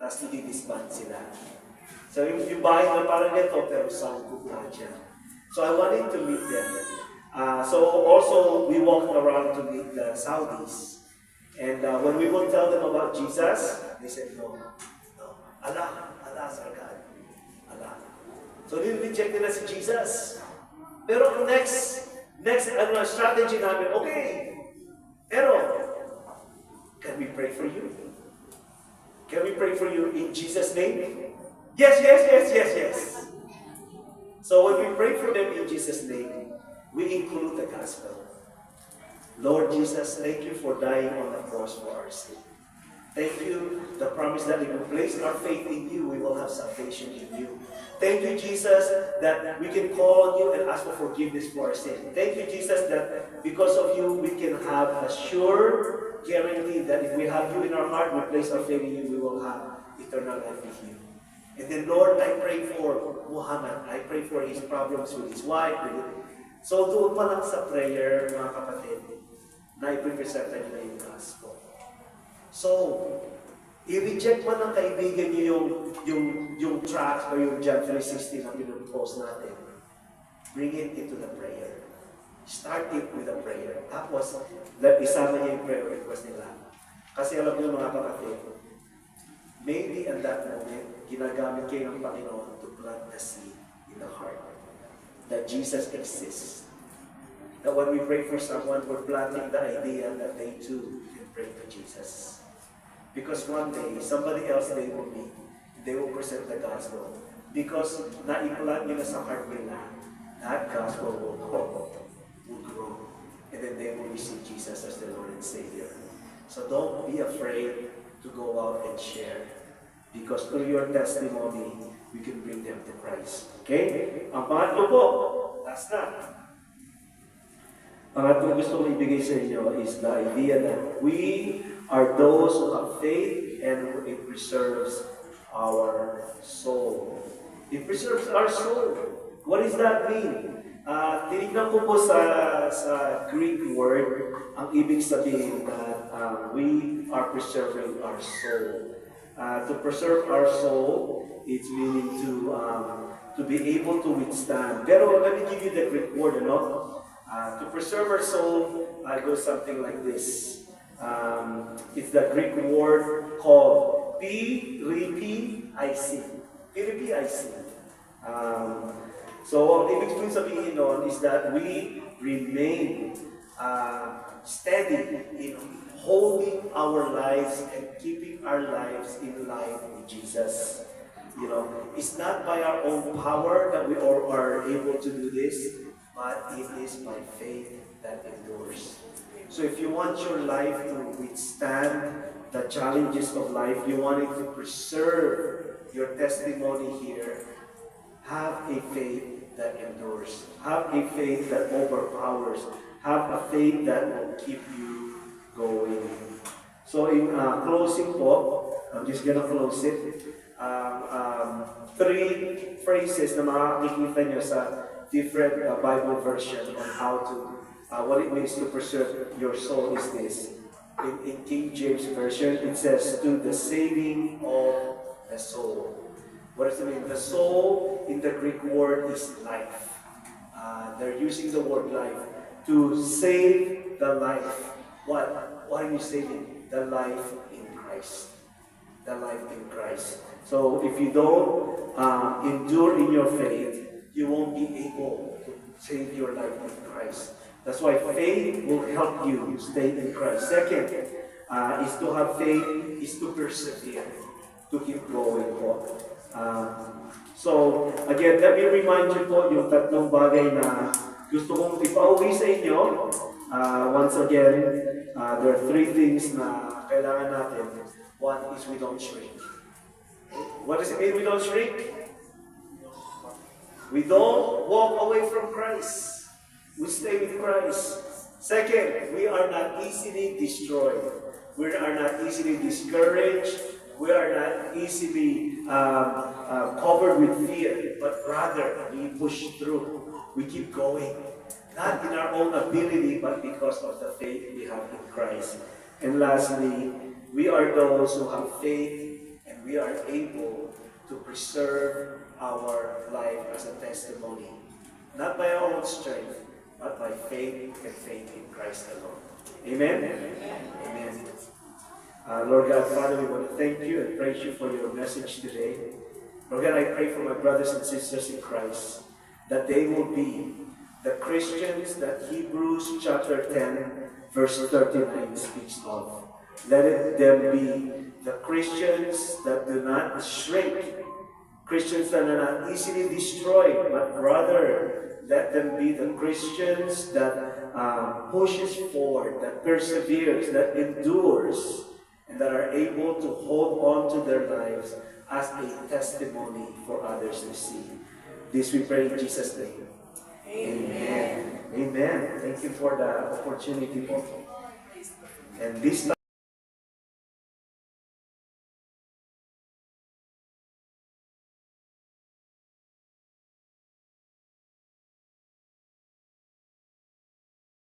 tapos i-disband sila. So yung bahay na parang ito, pero sangkot na siya. So I wanted to meet them. So also, we walked around to meet the Saudis. And when we would tell them about Jesus, they said, no, no. Allah is our God. Allah. So reject nila si Jesus. Pero next strategy namin, okay. Pero, can we pray for you? Can we pray for you in Jesus' name? Yes. So when we pray for them in Jesus' name, we include the gospel. Lord Jesus, thank you for dying on the cross for our sin. Thank you, the promise that if we place our faith in you, we will have salvation in you. Thank you, Jesus, that we can call on you and ask for forgiveness for our sin. Thank you, Jesus, that because of you, we can have a sure guarantee that if we have you in our heart, we place our faith in you, we will have eternal life with you. And then, Lord, I pray for Muhammad. I pray for his problems with his wife. So, doon pa lang sa prayer, mga kapatid, na i-present niyo na yung gospel. So, i-reject man ng kaibigan niyo yung tracts or yung John 3:16 na pinupost natin. Bring it into the prayer. Start it with a prayer. Tapos, isama niya yung prayer request nila. Kasi alam niyo mga kapatid, maybe at that moment, ginagamit kayo ng Panginoon to plant the seed in the heart that Jesus exists. That when we pray for someone, we're planting the idea that they too can pray to Jesus. Because one day, somebody else they will meet, they will present the gospel. Because na-implant nila sa heart nila, that gospel will grow. And then they will receive Jesus as their Lord and Savior. So don't be afraid to go out and share. Because through your testimony, we can bring them to Christ. Okay? Ang pangatlo po, last na. Pangatlo gusto kong ibigay sa inyo is the idea that we are those who have faith and it preserves our soul. It preserves our soul. What does that mean? Tinignan ko po sa Greek word, ang ibig sabihin that we are preserving our soul. To preserve our soul, it's meaning to be able to withstand. Pero let me give you the Greek word, to preserve our soul, I go something like this. It's the Greek word called piripiaisin. Piripiaisin. So, ang ibig sabihin nun is that we remain steady in holding our lives and keeping our lives in line with Jesus. It's not by our own power that we all are able to do this, but it is by faith that endures. So if you want your life to withstand the challenges of life, you want it to preserve your testimony here, have a faith that endures. Have a faith that overpowers. Have a faith that will keep you going. So in closing po, I'm just gonna close it. 3 phrases na makikita nyo sa different Bible version on how to, what it means to preserve your soul is this. In King James Version, it says, to the saving of the soul. What does it mean? The soul in the Greek word is life. They're using the word life. To save the life. What are you saving? The life in Christ. The life in Christ. So if you don't endure in your faith, you won't be able to save your life in Christ. That's why faith will help you stay in Christ. Second, is to have faith, is to persevere, to keep going po. So, again, let me remind you po yung tatlong bagay na gusto kong ipauwi sa inyo. Once again, there are 3 things na kailangan natin. One is we don't shrink. What does it mean we don't shrink? We don't walk away from Christ. We stay with Christ. Second, we are not easily destroyed. We are not easily discouraged. We are not easily covered with fear, but rather we push through. We keep going. Not in our own ability, but because of the faith we have in Christ. And lastly, we are those who have faith and we are able to preserve our life as a testimony, not by our own strength, but by faith and faith in Christ alone. Amen? Amen. Lord God, Father, we want to thank you and praise you for your message today. Lord God, I pray for my brothers and sisters in Christ that they will be the Christians that Hebrews chapter 10, verse 39 speaks of. Let them be the Christians that do not shrink, Christians that are not easily destroyed, but rather let them be the Christians that pushes forward, that perseveres, that endures, and that are able to hold on to their lives as a testimony for others to see. This we pray in Jesus' name. Amen. Amen. Thank you for the opportunity. And this